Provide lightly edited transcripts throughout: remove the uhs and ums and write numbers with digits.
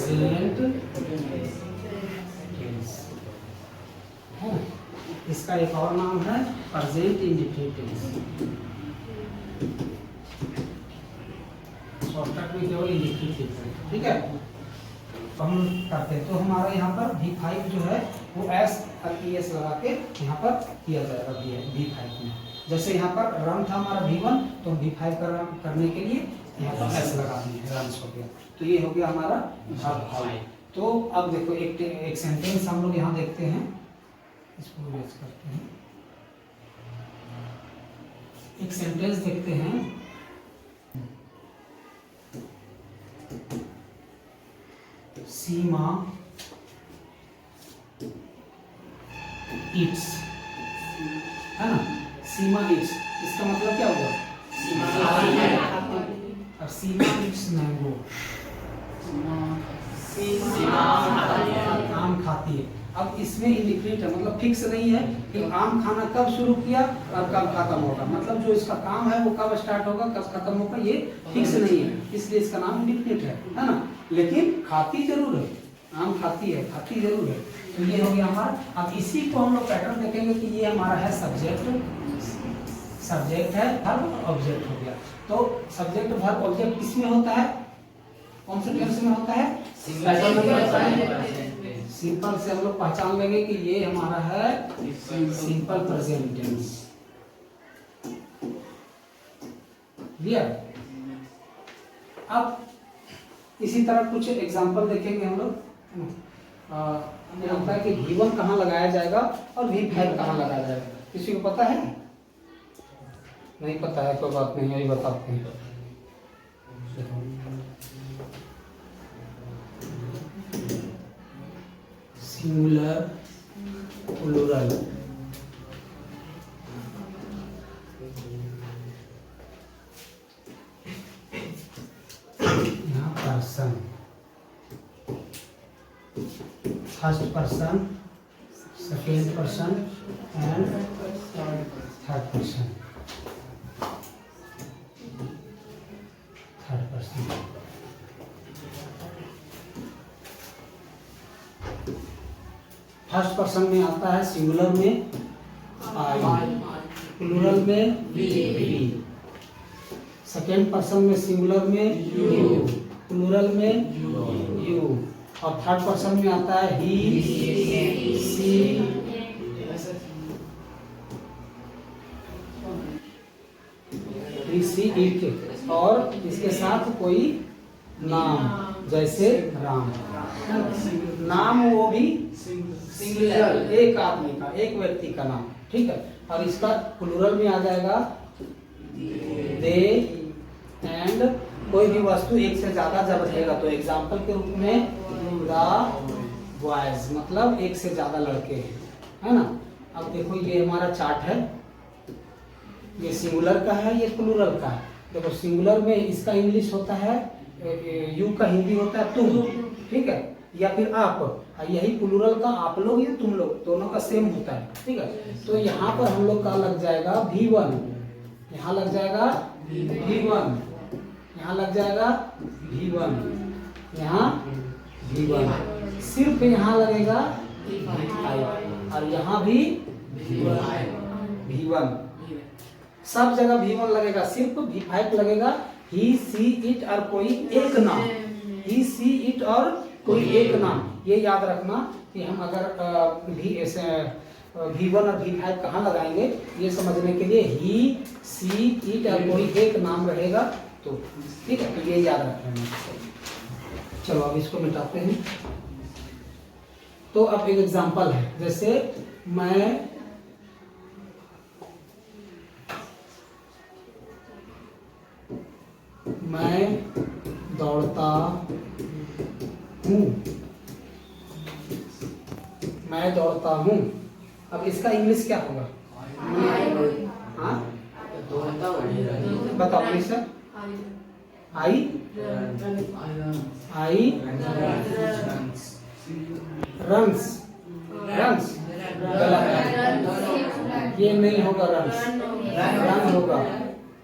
Present tense है। इसका एक और नाम है प्रेजेंट इंडेफिनिट टेंस। शॉर्टकट में केवल इंडेफिनिट लिखते हैं, ठीक है। तो हम करते हैं, तो हमारा यहाँ पर V5 जो है वो S लगा के यहाँ पर किया जाएगा V5 में। जैसे यहाँ पर रन था हमारा V1, तो V5 करने के लिए यहाँ पर S लगा दिए, रन हो गया। तो ये हो गया हमारा V5। तो अब देखो एक सेंटेंस हम लोग यहाँ देखते हैं, इसको रेज करते हैं। एक सेंटेंस देखते हैं, सीमा ईट्स, है ना। सीमा ईट्स, इसका मतलब क्या हुआ? और सीमा ईट्स मैंगो, आम खाती है। अब इसमें इंडिफिनिट है, मतलब फिक्स नहीं है कि आम खाना कब शुरू किया और कब खत्म होगा। मतलब जो इसका काम है वो कब स्टार्ट होगा कब खत्म होगा ये फिक्स नहीं है, इसलिए इसका नाम इंडिफिनिट है ना। लेकिन खाती जरूर है, आम खाती है, खाती जरूर है। तो ये हो गया हमारा। अब इसी को हम लोग पैटर्न देखेंगे कि ये हमारा है सब्जेक्ट है, वर्ब ऑब्जेक्ट हो गया। तो सब्जेक्ट वर्ब ऑब्जेक्ट किसमें होता है, कौन से टेंस में होता है? सिंपल से हम लोग पहचान लेंगे कि ये हमारा है सिंपल प्रेजेंट टेंस। क्लियर? अब इसी तरह कुछ एग्जांपल देखेंगे हम लोग। हमें लगता है कि V1 कहाँ लगाया जाएगा और V5 कहाँ लगाया जाएगा, किसी को पता है? नहीं पता है, कोई बात नहीं, यही बताते हैं। सिंगुलर प्लूरल, यहाँ person, first person, second person and third person. First person में आता है सिंगुलर में आई, प्लूरल में वी, सेकेंड पर्सन में सिंगुलर में यू, प्लूरल में यू, और थर्ड पर्सन में आता है ही, सी, इट, और इसके साथ कोई नाम, जैसे राम। नाम वो भी सिंगुलर, एक आदमी का, एक व्यक्ति का नाम, ठीक है। और इसका प्लूरल में आ जाएगा दे एंड कोई भी वस्तु एक से ज्यादा जब रहेगा तो एग्जाम्पल के रूप में द बॉयज, मतलब एक से ज्यादा लड़के हैं, है ना। अब देखो ये हमारा चार्ट है, ये सिंगुलर का है, ये प्लूरल का है। देखो सिंगुलर में इसका इंग्लिश होता है, यू का हिंदी होता है तुम, ठीक है, या फिर आप। यही प्लूरल का आप लोग या तुम लोग, दोनों का सेम होता है, ठीक है। तो यहाँ पर हम लोग का लग जाएगा V1, यहाँ लग जाएगा V1, यहाँ लग जाएगा V1, यहाँ V1, सिर्फ यहाँ लगेगा V5 और यहाँ भी V1, सब जगह V1 लगेगा, सिर्फ V5 लगेगा। ही, सी, इट और कोई एक नाम, ही, सी, इट और कोई एक नाम, ये याद रखना कि हम अगर V1 और V5 कहाँ लगाएंगे ये समझने के लिए ही, सी, इट और कोई एक नाम रहेगा तो, ठीक है। तो ये याद रखना। चलो अब इसको मिटाते हैं। तो अब एक एग्जांपल है, जैसे मैं दौड़ता हूँ, मैं दौड़ता हूँ। अब इसका इंग्लिश क्या होगा? हाँ बताओ please sir. I runs, runs गलत है, ये नहीं होगा रन्स, रन होगा,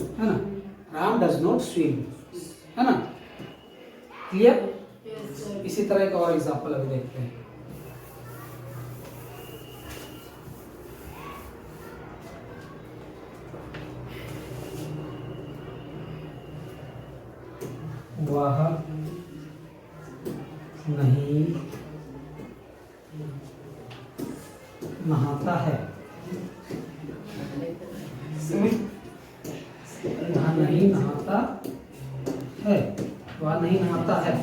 है ना। राम डज नॉट स्विम, है ना। क्लियर। इसी तरह एक और एग्जांपल अभी देखते हैं। वह नहीं नहाता है, वह नहीं नहाता है, वह नहीं नहाता है।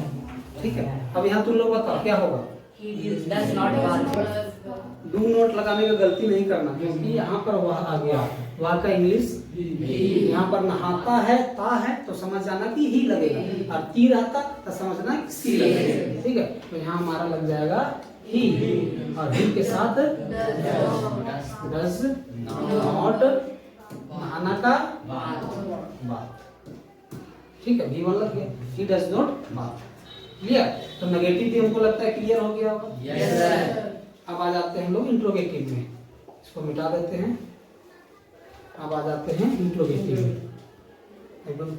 ठीक है। अब यहाँ तुम लोग बताओ क्या होगा। Does not bath. Do not लगाने का गलती नहीं करना, क्योंकि यहाँ पर वह आ गया, वह का इंग्लिश यहाँ पर नहाता है, ता है तो समझ जाना कि ही लगेगा, और ती रहता तो समझना कि सी लगेगा। ठीक है। तो यहाँ हमारा लग जाएगा ही, और ही के साथ डज नॉट, नहाना का बात। ठीक है। V1 लग गया, ही डज नॉट बात। क्लियर। तो नेगेटिव भी हमको लगता है क्लियर हो गया होगा। Yes, sir. अब आ जाते हैं हम लोग इंट्रोगेटिव में, इसको मिटा देते हैं। अब आ जाते हैं इंट्रोगेटिव में। एकदम